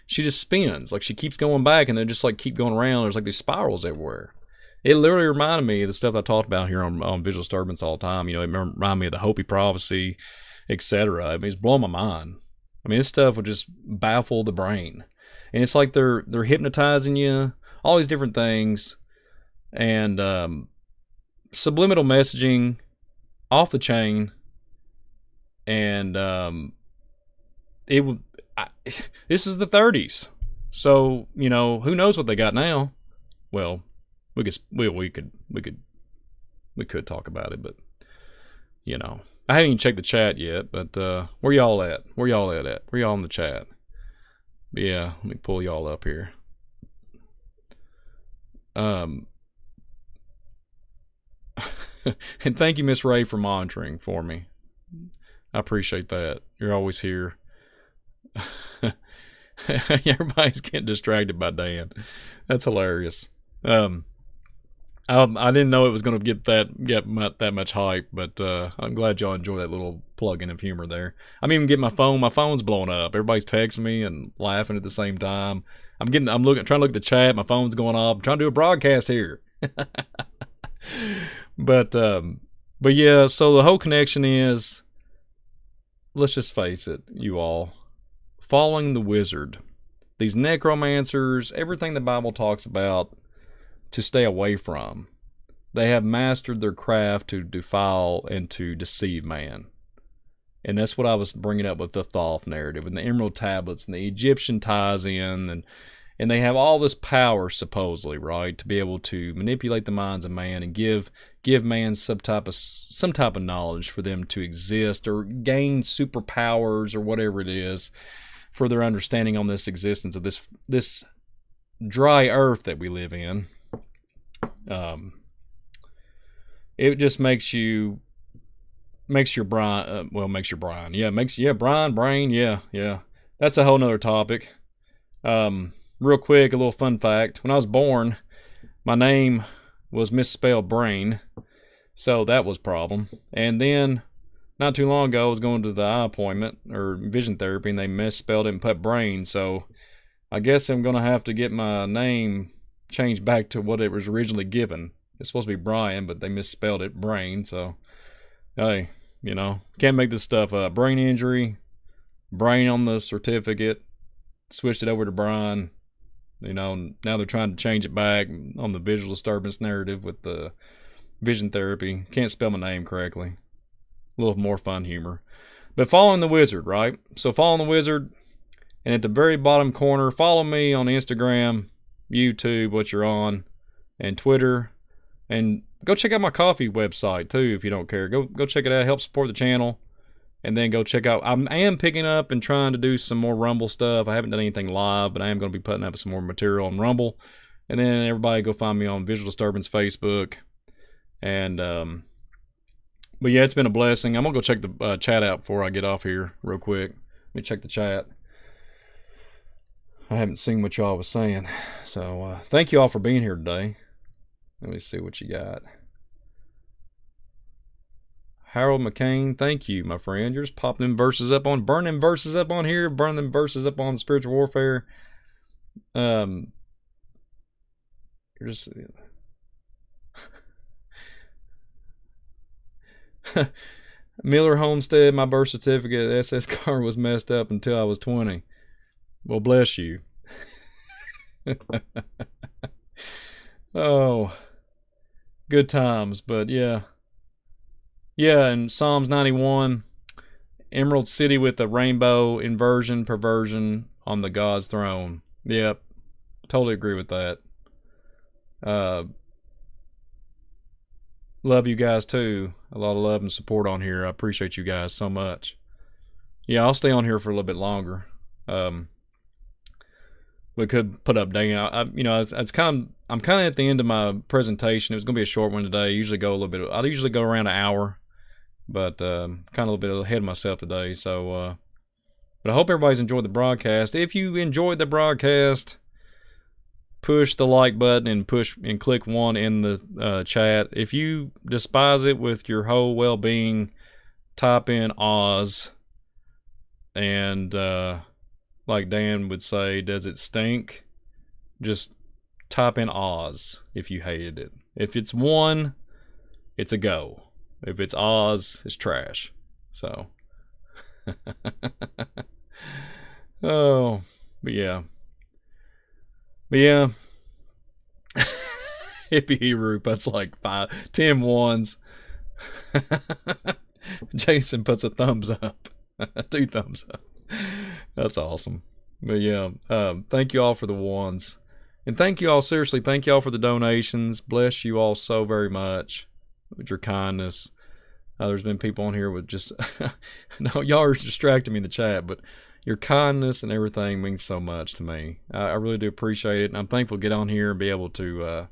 She just spins. Like, she keeps going back, and they just, like, keep going around. There's, like, these spirals everywhere. It literally reminded me of the stuff I talked about here on Visual Disturbance all the time. It reminded me of the Hopi prophecy, etc. I mean, it's blowing my mind. I mean, this stuff would just baffle the brain. And it's like they're hypnotizing you, all these different things. And subliminal messaging, off the chain. And this is the 30s, so who knows what they got now. Well, we could talk about it, but I haven't even checked the chat yet. But where y'all at? Where y'all in the chat? But yeah, let me pull y'all up here. And thank you, Miss Ray, for monitoring for me. I appreciate that. You're always here. Everybody's getting distracted by Dan. That's hilarious. I didn't know it was going to get that much hype, but I'm glad y'all enjoy that little plug-in of humor there. I'm even getting my phone. My phone's blowing up. Everybody's texting me and laughing at the same time. trying to look at the chat. My phone's going off. I'm trying to do a broadcast here. But yeah. So the whole connection is, let's just face it, you all, following the wizard. These necromancers, everything the Bible talks about to stay away from. They have mastered their craft to defile and to deceive man. And that's what I was bringing up with the Thoth narrative and the Emerald Tablets and the Egyptian ties in. And they have all this power, supposedly, right, to be able to manipulate the minds of man and give man some type of knowledge for them to exist or gain superpowers or whatever it is for their understanding on this existence of this dry earth that we live in. It just makes your brain, brain, yeah. That's a whole nother topic. Real quick, a little fun fact. When I was born, my name was misspelled brain, so that was a problem. And then, not too long ago, I was going to the eye appointment, or vision therapy, and they misspelled it and put brain, so I guess I'm going to have to get my name changed back to what it was originally given. It's supposed to be Brian, but they misspelled it brain, so, hey, can't make this stuff up. Brain injury, brain on the certificate, switched it over to Brian. Now they're trying to change it back on the Visual Disturbance narrative with the vision therapy. Can't spell my name correctly. A little more fun humor. But following the wizard, right? So following the wizard, and at the very bottom corner, follow me on Instagram, YouTube, what you're on, and Twitter. And go check out my coffee website too if you don't care. Go check it out. Help support the channel. And then go check out, I am picking up and trying to do some more Rumble stuff. I haven't done anything live, but I am going to be putting up some more material on Rumble. And then everybody go find me on Visual Disturbance Facebook. And, but yeah, it's been a blessing. I'm going to go check the chat out before I get off here real quick. Let me check the chat. I haven't seen what y'all was saying. So, thank you all for being here today. Let me see what you got. Harold McCain, thank you, my friend. You're just popping them verses up on, burn them verses up on here, burn them verses up on spiritual warfare. You're just Miller Homestead, my birth certificate SS card was messed up until I was 20. Well, bless you. Oh, good times. But yeah. Yeah, and Psalms 91, Emerald City with the rainbow, inversion, perversion on the God's throne. Yep, totally agree with that. Love you guys too. A lot of love and support on here. I appreciate you guys so much. Yeah, I'll stay on here for a little bit longer. We could put up day. I'm kind of at the end of my presentation. It was gonna be a short one today. I usually go around an hour, but kind of a little bit ahead of myself today. So, but I hope everybody's enjoyed the broadcast. If you enjoyed the broadcast, push the like button and click 1 in the chat. If you despise it with your whole well-being, type in Oz. And like Dan would say, does it stink? Just type in Oz if you hated it. If it's 1, it's a go. If it's Oz, it's trash. So, oh, but yeah. Hippie Hebrew puts like 10 ones. Jason puts a thumbs up. 2 thumbs up. That's awesome. But yeah, thank you all for the ones. And thank you all, seriously, thank you all for the donations. Bless you all so very much with your kindness. There's been people on here with just, no, y'all are distracting me in the chat, but your kindness and everything means so much to me. I really do appreciate it. And I'm thankful to get on here and be able to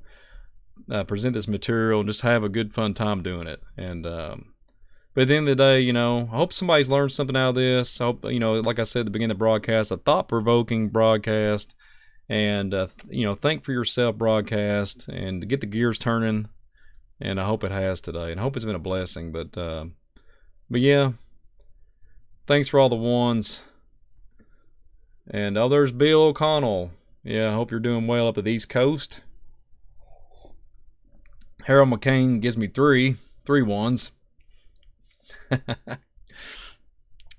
present this material and just have a good, fun time doing it. And, but at the end of the day, I hope somebody's learned something out of this. I hope, like I said at the beginning of the broadcast, a thought-provoking broadcast, and, think for yourself broadcast, and to get the gears turning. And I hope it has today, and I hope it's been a blessing. But yeah, thanks for all the ones. And there's Bill O'Connell. Yeah, I hope you're doing well up at the East Coast. Harold McCain gives me three ones.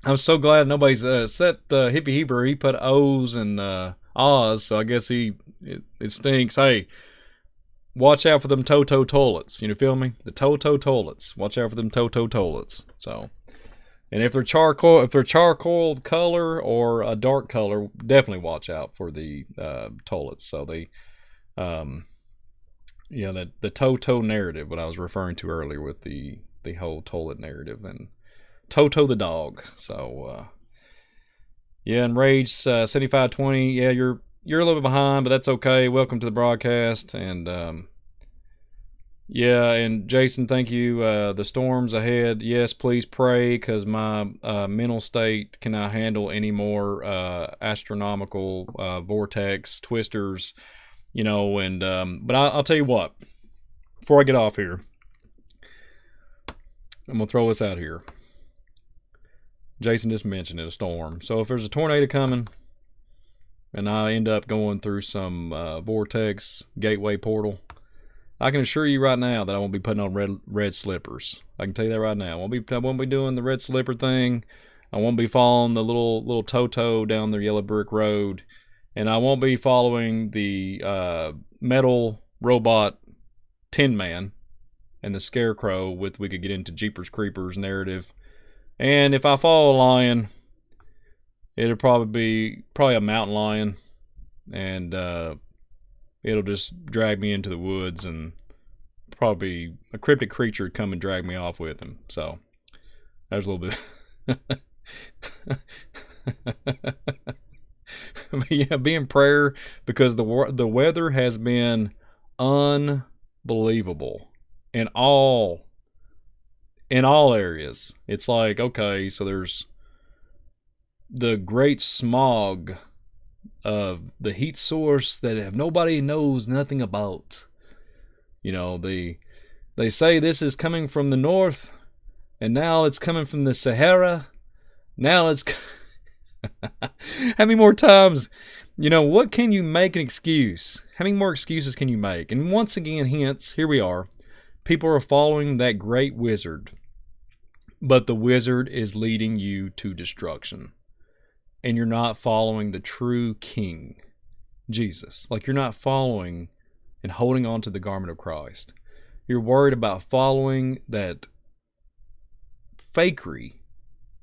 I'm so glad nobody's set Hippie Hebrew. He put O's and Oz, so I guess it stinks. Hey, watch out for them Toto toilets. You feel me? The Toto toilets. Watch out for them Toto toilets. So, and if they're charcoal color or a dark color, definitely watch out for the toilets. So the Toto narrative, what I was referring to earlier with the whole toilet narrative, and Toto the dog. So and Rage 7520, yeah, you're a little bit behind, but that's okay. Welcome to the broadcast. And and Jason, thank you. The storms ahead, yes, please pray, because my mental state cannot handle any more astronomical vortex twisters, and but I'll tell you what, before I get off here, I'm going to throw this out here. Jason just mentioned it, a storm. So if there's a tornado coming and I end up going through some vortex gateway portal, I can assure you right now that I won't be putting on red slippers. I can tell you that right now. I won't be doing the red slipper thing. I won't be following the little Toto down the yellow brick road. And I won't be following the metal robot Tin Man and the Scarecrow with we could get into Jeepers Creepers narrative. And if I follow a lion, it'll probably be a mountain lion, and it'll just drag me into the woods, and probably a cryptic creature would come and drag me off with him. So there's a little bit. But yeah, be in prayer, because the weather has been unbelievable in all areas. It's like, okay, so there's the great smog of the heat source that nobody knows nothing about. They say this is coming from the north, and now it's coming from the Sahara. Now it's how many more times, what can you make an excuse? How many more excuses can you make? And once again, hence, here we are. People are following that great wizard, but the wizard is leading you to destruction. and you're not following the true King, Jesus. Like, you're not following and holding on to the garment of Christ. You're worried about following that fakery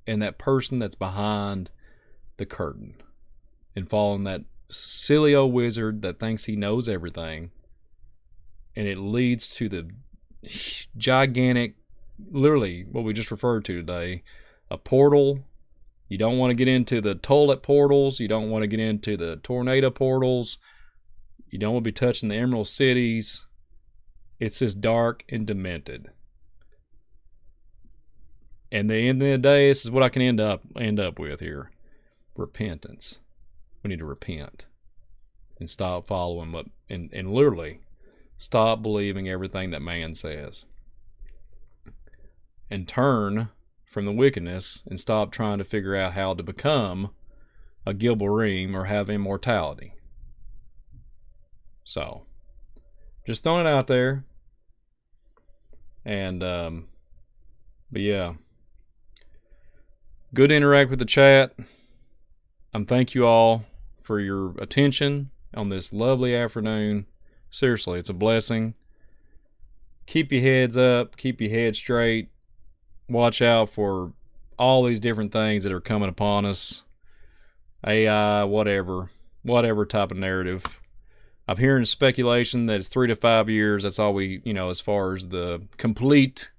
and that person that's behind the curtain, and following that silly old wizard that thinks he knows everything, and it leads to the gigantic, literally what we just referred to today, a portal. You don't want to get into the toilet portals. You don't want to get into the tornado portals. You don't want to be touching the Emerald Cities. It's just dark and demented. And at the end of the day, this is what I can end up with here. Repentance. We need to repent and stop following what, and literally stop believing everything that man says, and turn from the wickedness and stop trying to figure out how to become a Gilbarim or have immortality. So, just throwing it out there. And, but yeah, good to interact with the chat. Thank you all for your attention on this lovely afternoon. Seriously, it's a blessing. Keep your heads up, keep your head straight. Watch out for all these different things that are coming upon us. AI, whatever type of narrative. I'm hearing speculation that it's 3 to 5 years. That's all we, as far as the completion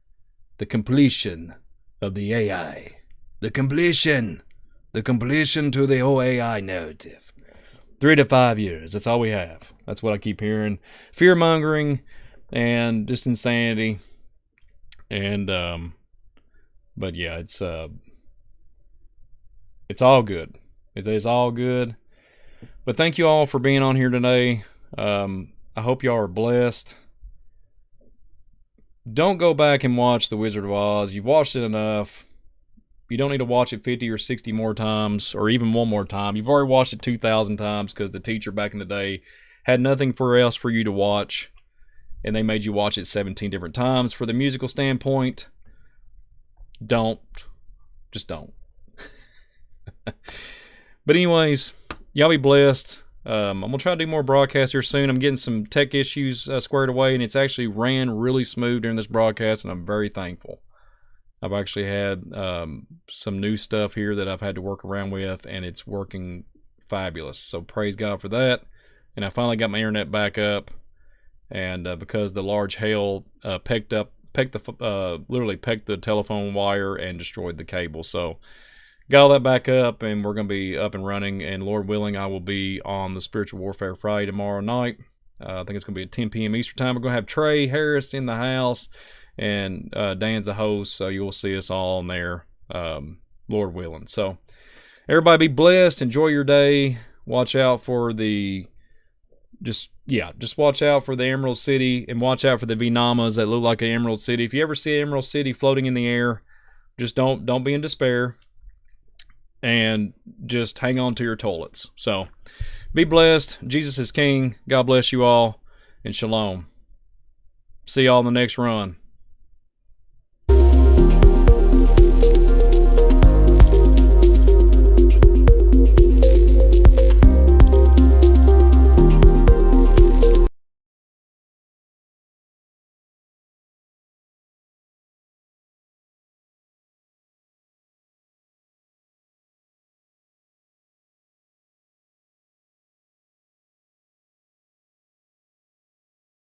of the AI. The completion to the whole AI narrative. 3 to 5 years. That's all we have. That's what I keep hearing. Fear mongering and just insanity. And, but yeah, it's all good. It is all good. But thank you all for being on here today. I hope y'all are blessed. Don't go back and watch The Wizard of Oz. You've watched it enough. You don't need to watch it 50 or 60 more times, or even one more time. You've already watched it 2,000 times because the teacher back in the day had nothing else for you to watch, and they made you watch it 17 different times. For the musical standpoint, just don't. But anyways, y'all be blessed. I'm going to try to do more broadcasts here soon. I'm getting some tech issues squared away, and it's actually ran really smooth during this broadcast, and I'm very thankful. I've actually had some new stuff here that I've had to work around with, and it's working fabulous. So praise God for that. And I finally got my internet back up, and because the large hail literally pecked the telephone wire and destroyed the cable. So got all that back up, and we're going to be up and running. And Lord willing, I will be on the Spiritual Warfare Friday tomorrow night. I think it's going to be at 10 p.m. Eastern Time. We're going to have Trey Harris in the house, and Dan's the host, so you'll see us all in there, Lord willing. So everybody be blessed. Enjoy your day. Watch out for just watch out for the Emerald City, and watch out for the Venamas that look like an Emerald City. If you ever see Emerald City floating in the air, just don't be in despair, and just hang on to your toilets. So be blessed. Jesus is King. God bless you all, and shalom. See y'all in the next run.